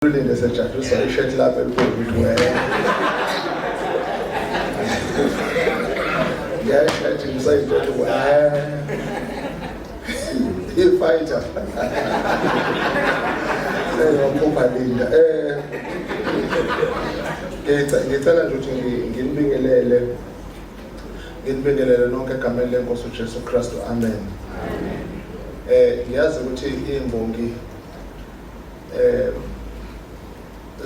Ulinde sejajiswa ishethi lapha elibomvu ngiyashathi ngisayinto ifighter seyophuma linda ngicela nje ukuthi nginibingelele nonke egameni lenkosi uJesu Kristu, amen. Ngiyazi ukuthi imbongi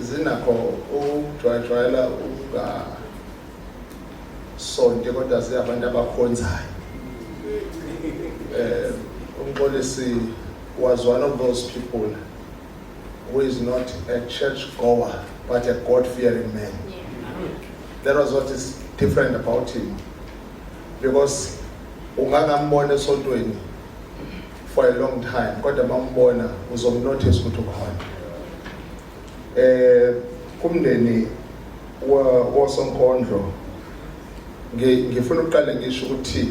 zinakho ukujwayela sonke kodwa siyabantu abakhonzayo. Umxolisi was one of those people who is not a church goer but a God-fearing man. That was what is different about him, because ungangambona esontweni for a long time kodwa mambona uzomnotice ukuthi ukhona. Kumndeni wosonkondlo ngifuna ukuqala ngisho ukuthi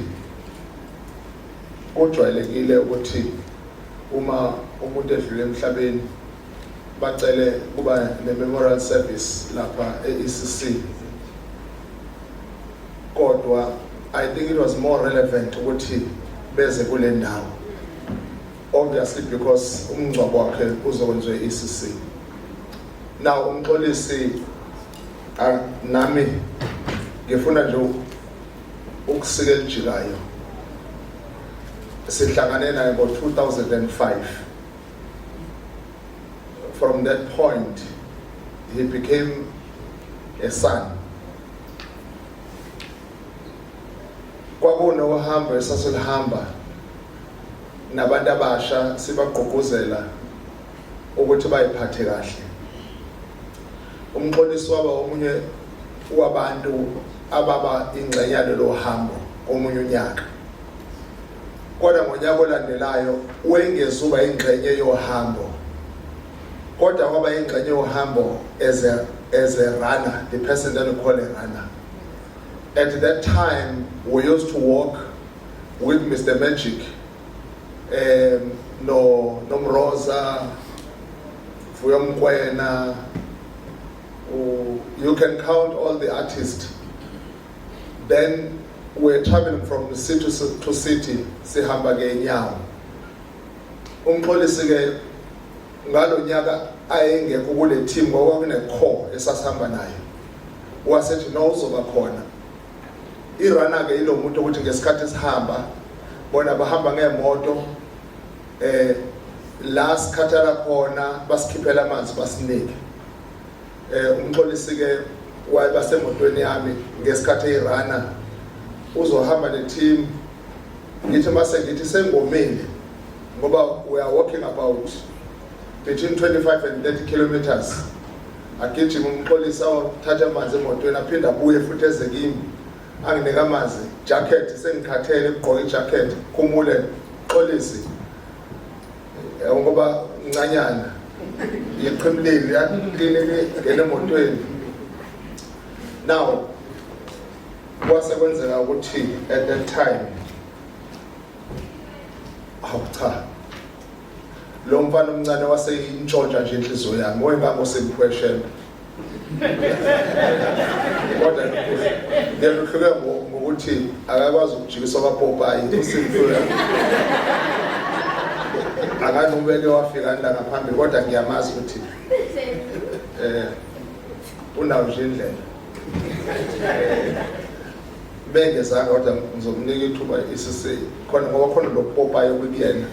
kujwayelekile ukuthi uma umuntu edlule emhlabeni bacele kuba ne-memorial service lapha e-ECC, kodwa I think it was more relevant ukuthi beze kule ndawo, obviously because umngcwabo wakhe uzokwenziwa e-ECC. Now umxolisi nami ngifuna nje ukusika elijikayo. Sihlangane naye ngo-2005. From that point he became a son. Kwakunohambo esasilihamba nabantu abasha sibagqugquzela ukuthi bayiphathe kahle. Umxolisi waba omunye wabantu ababa ingxenyana lohambo omunye unyaka, kodwa ngonyaka olandelayo wengezuba ingxenye yohambo, kodwa waba ingxenye yohambo as a runner, the person that we call a runner. At that time we used to walk with Mr. Magic, Nomroza, Fuyomkwena. You can count all the artists. Then we're traveling from city to city, sihamba ngenyawo. Umxolisi ke ngalo nyaka ayengekho kule team ngoba kune-core esasihamba nayo. Wasethi no uzoba khona. Irana ke ilo muntu ukuthi ngesikhathi sihamba bona bahamba ngemoto, la sikhathala khona basikhiphela amanzi basinike. Umxolisi ke wayebasemotweni yami ngesikhathi eyirana uzohamba ne-team. Ngithi mase ngithi sengomile ngoba we are walking about between 25 and 30 kilometers. Agijima umxolisi awathatha amanzi emotweni aphinda abuye futhi eze kimi anginike amanzi, jacket sengikhathele ukugqoka ijacket, khumule Xolisi ngoba ncanyana yiqhimlile yaklinike ngene emotweni. Now kwasekwenzeka ukuthi at that time cha lo mfana omncane waseyintshontsha nje inhliziyo yami, wengangosemphweshela kodwa ngiyahluke ngokuthi akakwazi ukujikiswa kaPopayi usimfuyo akanubeke wafika la ngaphambi, kodwa ngiyamazi ukuthi unawo nje indlela. Bengezanga kodwa ngizomnika ithuba isisi khona ngoba khona lo Popayi okuyena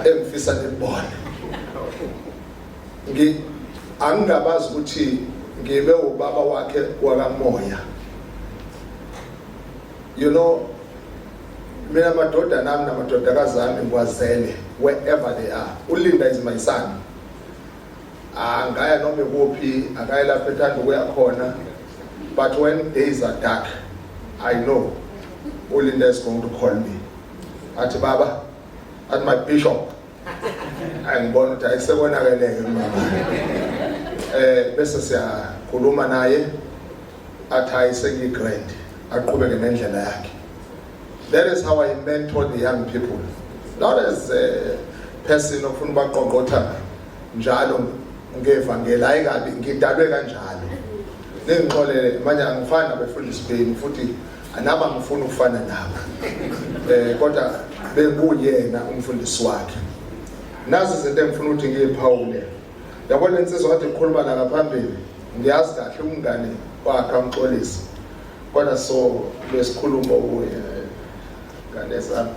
engifisa nebhola. Angingabazi ukuthi ngibe ubaba wakhe wakamoya. You know, mina madoda nami namadodakazi ami ngiwazele wherever they are. Ulinda is my son. Angaya noma ekuphi, akaye lapha ethanda ukuya khona, but when days are dark I know Ulinda is going to call me. Athi baba, at my bishop. Angibona ukuthi ayisekonakeleke mama. Bese siyakhuluma naye athi ayisekigrand aqhubeke nendlela yakhe. That is how I mentor the young people. Not as a person ofuna baqoqotha njalo ngevangeli ayikabi ngidalwe kanjalo ningixolele manje angifani nabefundisi beni futhi anaba ngifuna ukufana nabo kodwa bekuyena umfundisi wakhe nazi izinto engifuna ukuthi ngiyiphawule yabona insizwa kade ikhuluma la ngaphambili ngiyazi kahle umngane wakhe kaMxolisi kodwa so besikhuluma uye ngane sami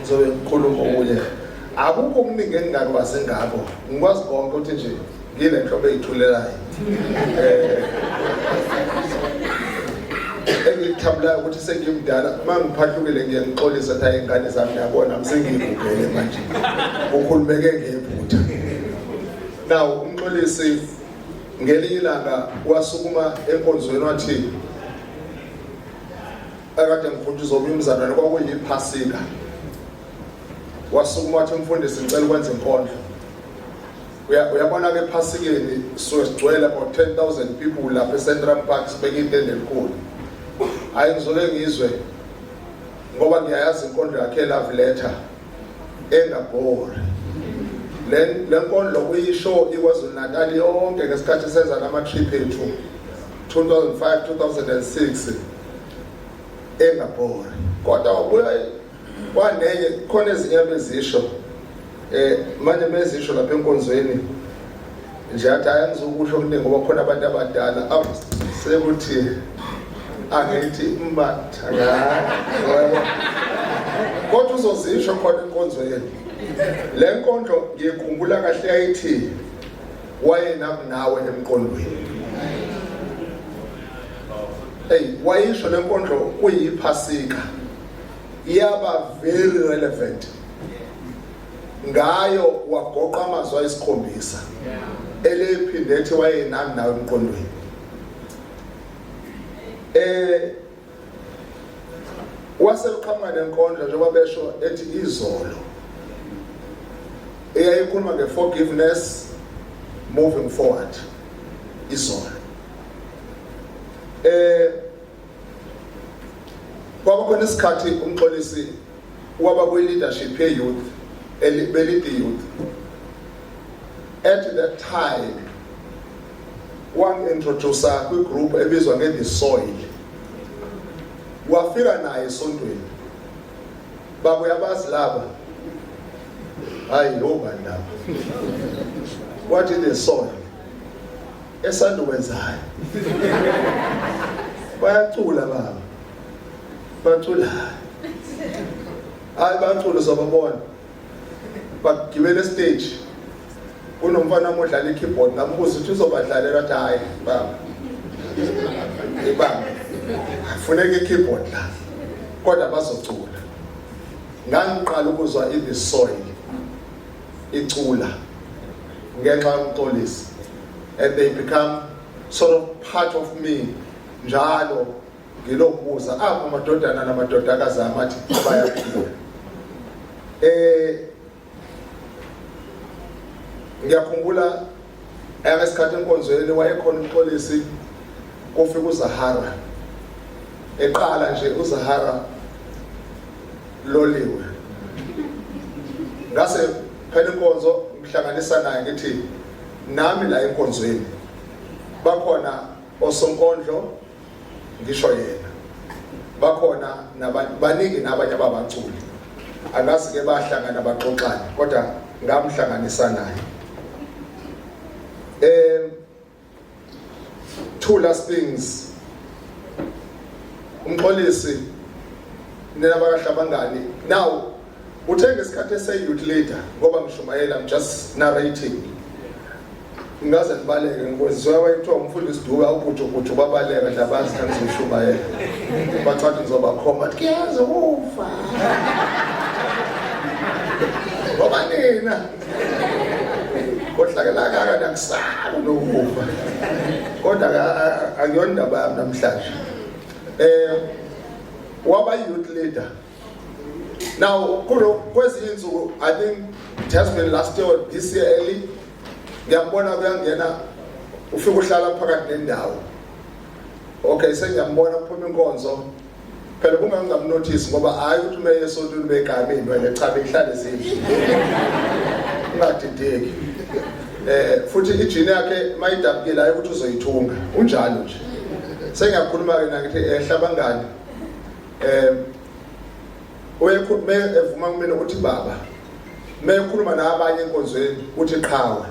ngizokhuluma uye akukho okuningi engingakwazi ngabo ngikwazi konke ukuthi nje ngile nhlobo eyithulelayo engithabulayo ukuthi sengimdala mangiphahlukile ngiyangixolisa ukuthi ingane zami yabona msengiyibukele manje ukhulumeke ngephutha now uMxolisi ngelinye ilanga wasukuma enkonzweni wathi akade ngifunda uzobuya umzalwane kwakuyiphasika wasukuma wathi mfundisi ngicela ukwenza inkondlo uyabona ke ephasikeni sigcwele about 10,000 people lapha eCentral Park sibeke intende enkulu hayi ngizoke ngizwe ngoba ngiyayazi inkondlo yakhe love letter engabhori le nkondlo kuyisho iKwaZulu Natal yonke ngesikhathi senza nama trip ethu 2005 2006 engabhori kodwa wabuya kwanenye khona ezinye bezisho manje mezisho lapha enkonzweni nje athi ayangizokusho kuningi ngoba khona abantu abadala sekuthi angithi mbatha kodwa uzozisho khona enkonzweni le nkondlo ngiyikhumbula kahle yayithi wayenawe emqondweni wayisho le nkondlo kuyiphasika iyaba very relevant ngayo wagoqa amazwi ayisikhombisa elephinde ethi wayenami nawe emqondweni waseqhamuka nenkondlo njengoba besho ethi izolo eyayikhuluma nge-forgiveness moving forward izolo kwaba khona isikhathi uMxolisi waba kwi-leadership ye-youth belid youth at that time wangi-introducer kwi-group ebizwa nge-The Soil wafika naye esontweni babuya bazi laba hayi yobani laba wathi The Soil esandukwenzayo bayacula baba bacula hayi bacula sobabona bagibele stage kunomfana omdlala i-keyboard ngambuza ukuthi uzobadlalela athi hayi baba ibanga afuneka i-keyboard la kodwa bazocula ngangiqala ukuzwa i-The Soil icula ngenxa yoMxolisi and they become sort of part of me njalo ngilokubuza apho amadodana namadodakazi amathi bayaphila ngiyakhumbula ngesikhathi enkonzweni wayekhona uMxolisi kufika uZahara eqala nje uZahara loliwe ngase phela inkonzo ngihlanganisa naye ngithi nami la enkonzweni bakhona osonkondlo ngisho yena bakhona baningi nabanye ababaculi angazi ke bahlangana baxoxana kodwa ngamhlanganisa naye two last things uMxolisi nenabakahlabangani now uthe ngesikhathi ese-youth leader ngoba ngishumayela I'm just narrating ngaze nibaleke ngikwenziwa wayethiwa umfundisi Dube awubhutsho babaleka ndabazi ngizoshumayela bacathi ngizobakhomba athi kuyazi ufa ngoba nina kodwa kaka nakusala nokufa kodwa akuyona indaba yami namhlanje waba youth leader now kwezinye insuku I think it has been last year or this year early ngiyambona kuyangena ufika uhlala phakathi nendawo okay sengiyambona kuphuma inkonzo phela kungamnotice ngoba hayi ukuthi ume esontweni begameni wena cha behlale zindlu ungadideki. Futhi ijini yakhe mayidabukile hayi ukuthi uzoyithunga unjalo nje. Sengiyakhuluma ke nakithi ehlabangani uyekhuluma evuma kumina ukuthi baba mekhuluma nabanye enkonzweni uthi qhawe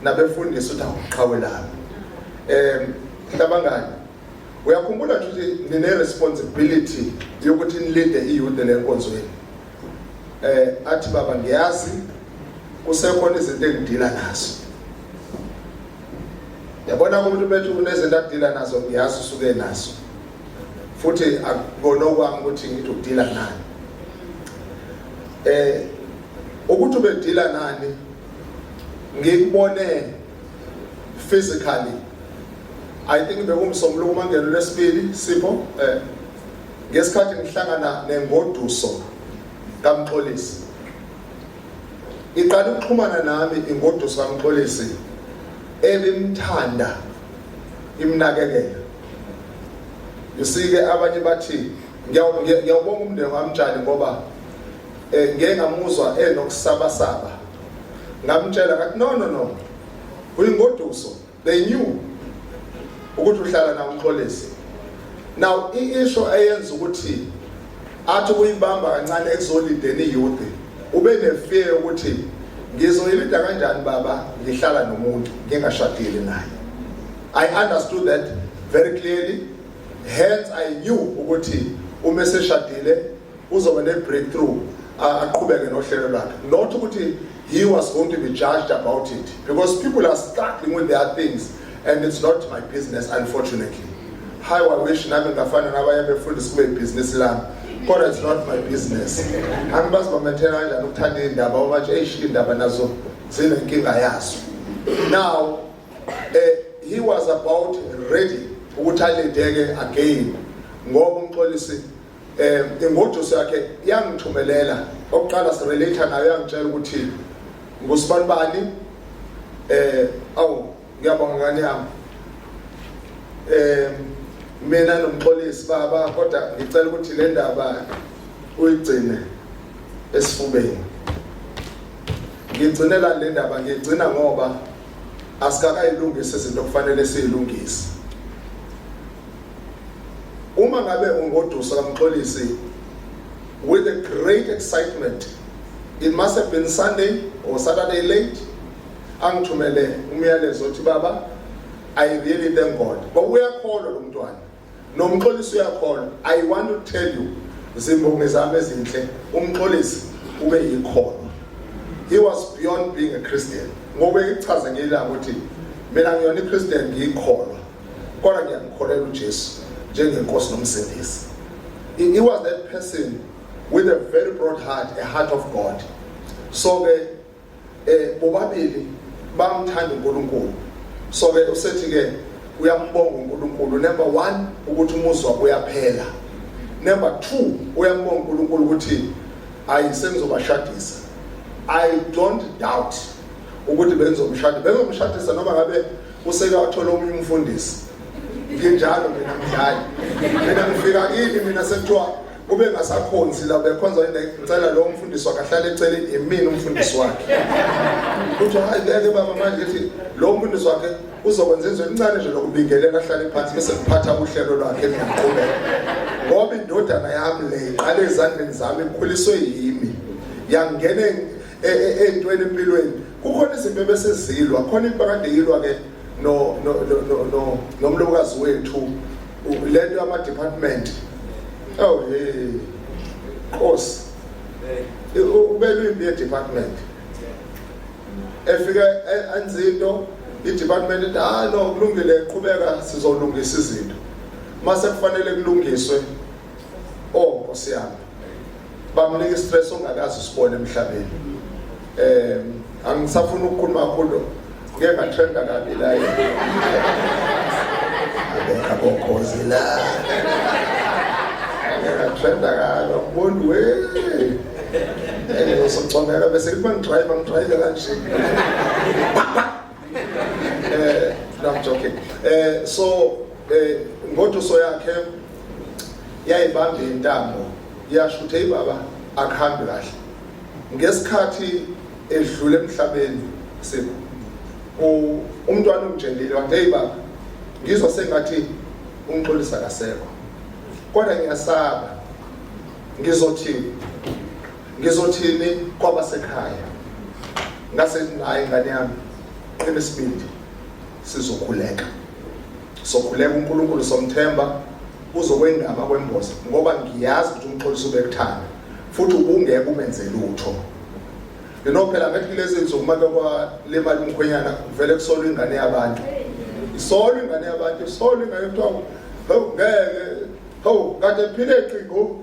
nabefundisi uthi awuqhawe lami. Hlabangani uyakhumbula ukuthi nine responsibility yokuthi nilinde iyouth lenkonzweni. Athi baba ngiyazi kusekhona izinto engidila nazo. Yabona umuntu bethu kunezinto akudila nazo ngiyazi usuke nazo. Futhi akubona kwami ukuthi ngithi ukudila nani. Ukuthi ubedila nani ngikubone physically. I think bekumsombuluko mangelo lesibili Sipho ngesikhathi ngihlangana nengoduso kaMxolisi. Iqala ukuxhumana nami ingoduso kaMxolisi ebimthanda imnakekela. Yisike abanye bathi ngiyawubonga umndeni kaMtshali ngoba ngeke ngamuzwa enokusabasaba. Ngamtshela ngathi no uyingoduso. They knew ukuthi uhlala na uMxolisi. Now i-issue ayenza ukuthi athi uyibamba kancane ekuzolideni iyouth ube nefear ukuthi ngizoyilida kanjani baba ngihlala nomuntu ngingashadile naye. I understood that very clearly. Hence I knew ukuthi uma seshadile uzoba ne breakthrough aqhubeke nohlelo lwakhe. Not ukuthi he was going to be judged about it because people are struggling with their things and it's not my business, unfortunately. How I wish nami ngafana nabanye befundisi kube business lami. Kodwa it's not my business. Angibazi bamethela kanjani ukuthanda indaba obathi indaba nazo zinenkinga yazo. Now he was about ready ukuthi alideke again ngoba uMxolisi ingoduso yakhe yangithumelela oqala sirelate nayo yangitshela ukuthi ngusibani ngiyabonga ngani yami mina noMxolisi baba kodwa ngicela ukuthi le ndaba uyigcine esifubeni. Ngigcinela le ndaba ngigcina ngoba asikakayilungise izinto kufanele siyilungise. Uma ngabe ungoduso kaMxolisi with a great excitement, it must have been Sunday or Saturday late, angithumele umyalezo uthi baba I really thank God. But we are called lo mntwana. NoMxolisi uyakholwa. I want to tell you zimbongi zami ezinhle uMxolisi ube yikholwa. He was beyond being a Christian. Ngoba ichaza ngilanga ukuthi mina ngiyona iChristian ngiyikholwa. Kodwa ngiyamkholela uJesu njengenkosi nomsindisi. He was that person with a very broad heart, a heart of God. So bobabili bamthanda uNkulunkulu. So usethi ke uyambonga uNkulunkulu. Number 1 ukuthi umuzi wakhe uyaphela. Number 2 uyambonga uNkulunkulu ukuthi ayisengizobashadisa. I don't doubt ukuthi benzomshadisa noma ngabe useke wathola omunye umfundisi. Nginjalo mina Mtshali. Mina ngifika kini mina sekuthiwa ube ngasakhonzi la bekhonza ngicela lo mfundisi wakhe ahlale eceleni yimina umfundisi wakhe. Kuthi hayi ngeke baba manje ethi lo mfundisi wakhe uzokwenza into encane nje lokubingelela ahlale phansi bese ngiphatha uhlelo lwakhe ngiyaqhubeka. Ngoba indodana yami le iqale ezandleni zami ikhuliswe yimi. Yangene entweni empilweni. Kukhona izinto ebesezilwa, khona impakade yilwa ke nomlokazi wethu lento yama department. Oh hey Nkosi ubelwe department efika anzinto i-department ethi no kulungile qhubeka sizolungisa izinto mase kufanele kulungiswe Nkosi yami bamnika istress ongakazi usibone emhlabeni. Angisafuna ukukhuluma kakhulu ngeke ngatrenda kabi la abekhozi la ngatrenda kabi ubona sokucongela bese kuba ngidrive kanje. No, I'm joking. So ngoduso yakhe yayibamba intambo yashuthe ibaba akuhambi kahle. Ngesikhathi edlule emhlabeni sipho umntwana ungitshelile wathi hey baba ngizwa sengathi umxolisa kasekho kodwa ngiyasaba ngizothini kwabasekhaya ngase naye ngane yami qina isibindi sizokhuleka uNkulunkulu somthemba uzokwengama kwemboza ngoba ngiyazi ukuthi umxolisi ubekuthanda futhi ubungeke umenze lutho phela ngathi lezi insuku make kwalemali umkhwenyana vele kusolwa ingane yabantu isolwa ingane yabantu ngeke kade phile eqingo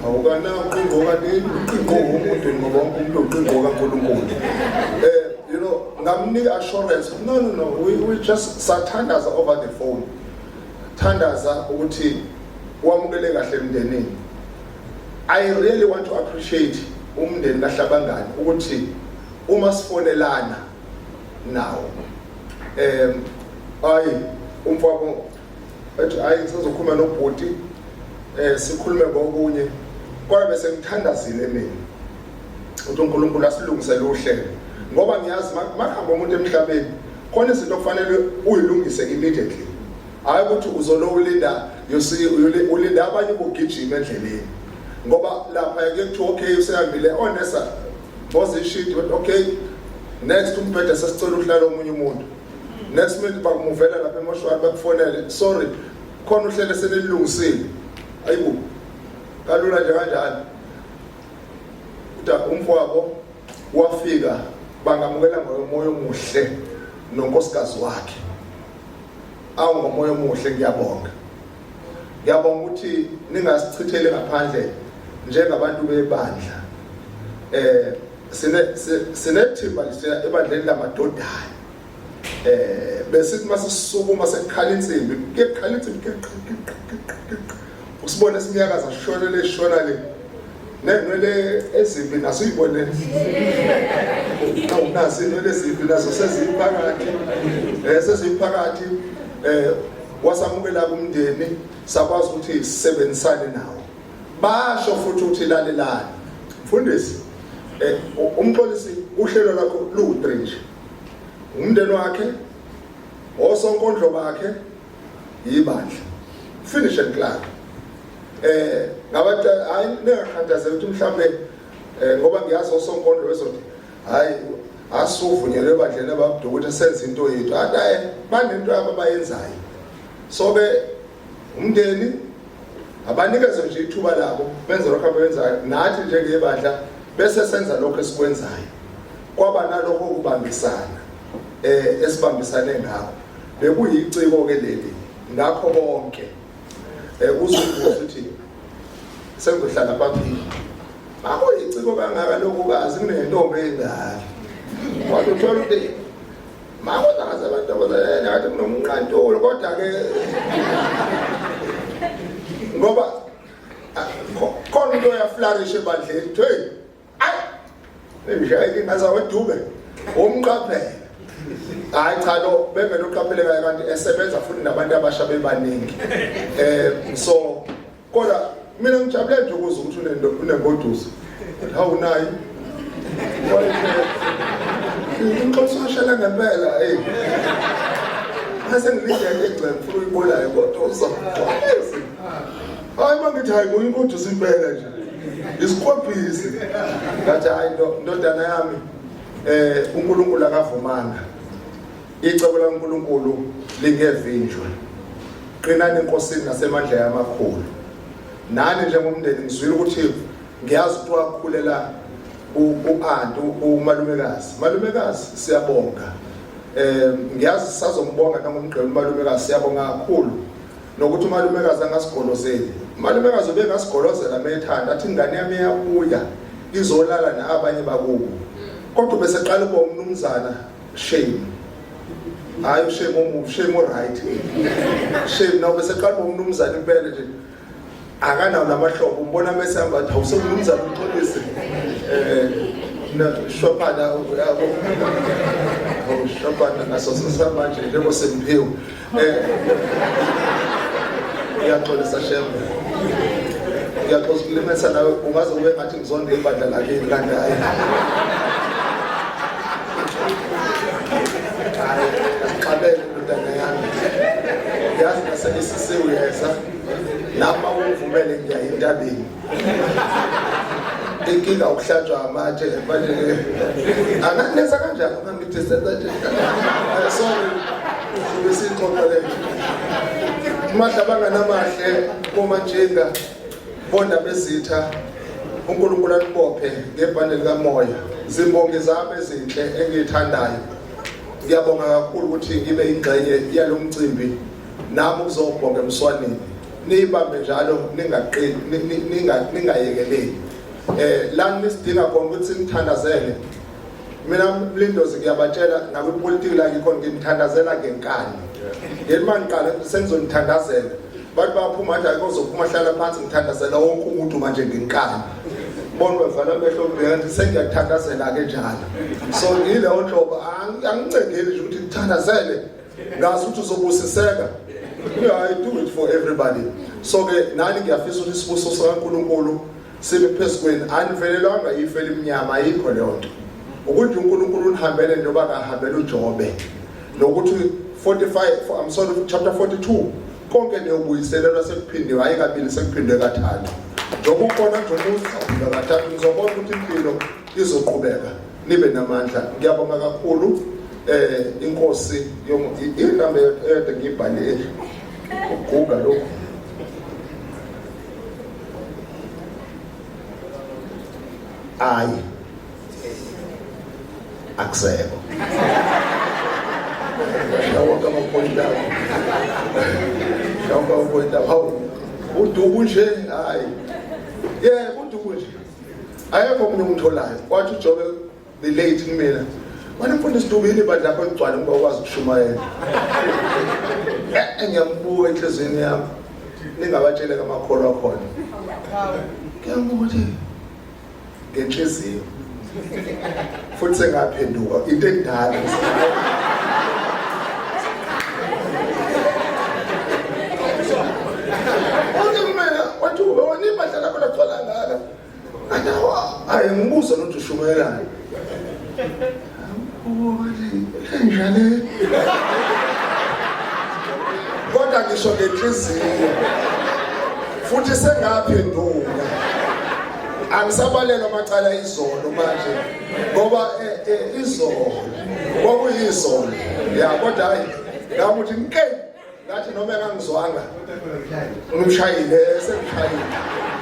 awukana uqingo kanti uqingo umuntu ngoba umuntu uqingo kaNkulunkulu ngamnika assurance no we just sathandaza over the phone thandaza ukuthi wamukele kahle emndenini. I really want to appreciate umndeni kaHlabangani ukuthi uma sifonelana nawo umfowabo ethi sizokhuluma nobhuti sikhulume ngokunye kodwa bese ngithandazile mina ukuthi uNkulunkulu asilungisele uhlelo ngoba ngiyazi makuhamba umuntu emhlabeni khona izinto kufanele uyilungise immediately hayi ukuthi uzolo ulinda ulinda abanye ukugijima endleleni ngoba lapha yake kuthi okay usehambile onesa boss ishit but okay next umbhede sesicela uhlala omunye umuntu next minute bakumuvela lapha emoshwari bakufonele sorry khona uhlele senilungisile ayibo kalula nje kanjani uthi umfowabo wafika bangamukela ngomoya omuhle nonkosikazi wakhe ngomoya omuhle ngiyabonga ukuthi ningasichithele ngaphandle njengabantu bebandla sinethimba lisiya ebandleni lamadodana besithi masisukuma sekukhala insimbi kekhala insimbi usibone simiyakaza shona le nenwele ezimbi naso uyibone awunasi inwele ezimbi nazo seziphakathi wasamukela kumndeni sakwazi ukuthi sisebenzisane nawo basho futhi uthi lalelana mfundisi umxolisi uhlelo lakho lu-3 nje umndeni wakhe osonkondlo bakhe yibandla finish and clear ngabantu hayi ningakhathazeki ukuthi mhlambe ngoba ngiyazi osonkondlo wezothi hayi asuvunyelwe ebandleni ababuda ukuthi senze into yethu hayi banento yabo abayenzayo so ke umndeni abanikeze nje ithuba labo benze lokho abayenzayo nathi njengebandla bese senza lokho esikwenzayo kwaba nalokho ukubambisana esibambisane ngakho bekuyiciko ke leli ngakho bonke uzubuza ukuthi sengihlala phambili akuyiciko kangaka lokukazi kunentombi engaka wathi uthola ukuthi makonakazi abantu abazalene ngathi kunomnqantolo kodwa ke ngoba khona into yaflourish ebandleni hey nemishayeli ngazawedube umqaphela hayi cha lo bengelo uqaphelekayo kanti esebenza futhi nabantu abasha bebaningi so kodwa mina ngijabule nje ukuze ukuthi unengoduso awunayo Ngixoxishela ngempela ngase ngilinde egcina ngifuna uyibolayo kodwa uzakwazi hayi mangithi hayi uyingoduso impela nje isiqophisi ngathi hayi ndodana yami uNkulunkulu akavumanga icebo laNkulunkulu lingevinjwa qinani enkosini nasemandla yamakhulu nani njengomndeni ngizwile ukuthi ngiyazi ukuthi wakhulela u-aunt umalumekazi siyabonga ngiyazi sisazombonga nangomgqibelo umalumekazi siyabonga kakhulu nokuthi umalumekazi angasigolozeli umalumekazi ubengasigolozela methanda athi ingane yami iyabuya izolala nabanye bakubo kodwa bese qala uba umnumzana shame hayi shame right shame nawo bese qala uba umnumzana impela nje akanawo namahlobo umbona mesihamba athi awusomnumzana uxolise shophana yabo shophana naso samanje njengo sempiwe iyaxolisa shembe ngiyaxolisa nawe ungaze ube ngathi ngizonde ibandla lakini kanti hayi isisiwuyeza napa uvumele ngiya entabeni inkinga ukuhlatshwa amathe efanele anganenza kanjani ngithi sorry besixoxele manje banganamahle komantshinga bonda bezitha uNkulunkulu anibophe ngebhande likamoya zimbongi zami ezinhle engithandayo ngiyabonga kakhulu ukuthi ngibe ingxenye yalomcimbi nami ukuzobonga emswaneni nibambe njalo ningaqini ningayekeleli la nisidinga khona ukuthi nithandazele mina Mlindozi ngiyabatshela nakwipolitiki la ngikhona ngimthandazela ngenkani ngemani qala sengizonithandazela bathi baphuma nje ayizophuma hlala phansi ngithandazela wonke umuntu manje ngenkani bona bavala amehlo ngibeka sengiyathandazela ke njalo so yileyo njobo angicengeli nje ukuthi ngithandazele ngazi ukuthi uzobusiseka I do it for everybody so ke nani ngiyafisa ukuthi isibuso sikaNkulunkulu sibe phezukweni anivelelwanga ifele iminyama ayikho leyo nto ukuthi uNkulunkulu unihambele njengoba kahambela uJobe nokuthi 45 chapter 42 konke niyobuyiselelwa sekuphindiwe ayikabili sekuphindwe kathathu njengoba ukhona nje umuzi awuphindwe kathathu ngizobona ukuthi impilo izoqhubeka nibe namandla ngiyabonga kakhulu inkosi indaba ede ngibhale uguga lokho ayi akuseko yawonke amapoint lawo yawonke amapoint lawo uDube nje hayi uDube nje ayekho umuntu umtholayo wathi uJobe the late kumina wena mfundisi Dube yini badla lapho egcwala ngoba ukwazi ukushumayela engiyambuka enhlizweni yami ningabatshele kaMakholo akhona ngiyambuka ukuthi ngenhliziyo futhi sengaphenduka into endala wathi wena ibadla lakho lagcwala ngaka hayi ngibuza nokuthi ushumayelani njalo kodwa ngisho ngenhliziyo futhi sengaphenduka angisabalelwa amacala izolo manje ngoba izolo kwakuyizolo kodwa hayi ngamuthi nke ngathi noma engangizwanga umshayile sengishayile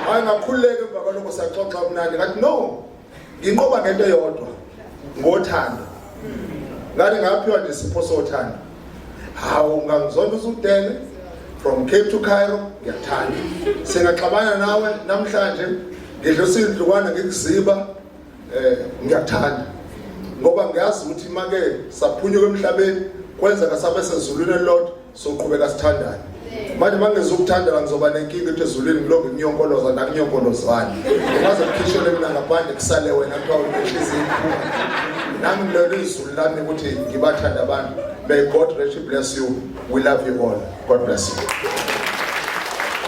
hayi ngakhululeka emva kwalokho saxoxa umnandi ngathi no nginqoba ngento eyodwa ngothando ngathi ngaphiwa nje isipho sothando hawu ngangizonda usudele from Cape to Cairo ngiyathanda singaxabana nawe namhlanje ngidlosindlukwana ngikuziba ngiyathanda ngoba ngiyazi ukuthi make saphunyuka emhlabeni kwenza kasabe sezulwini elilodwa soqhubeka sithandana manje mangezokuthanda ngizoba nenkinga ukuthi ezulwini ngilonge ngiyonkoloza nakunyokolozana ngaze kukhishele mina ngaphandle kusale wena kuthiwa unenhliziyo nami ngilelo izulu lami ukuthi ngibathanda abantu. May God richly bless you. We love you all. God bless you.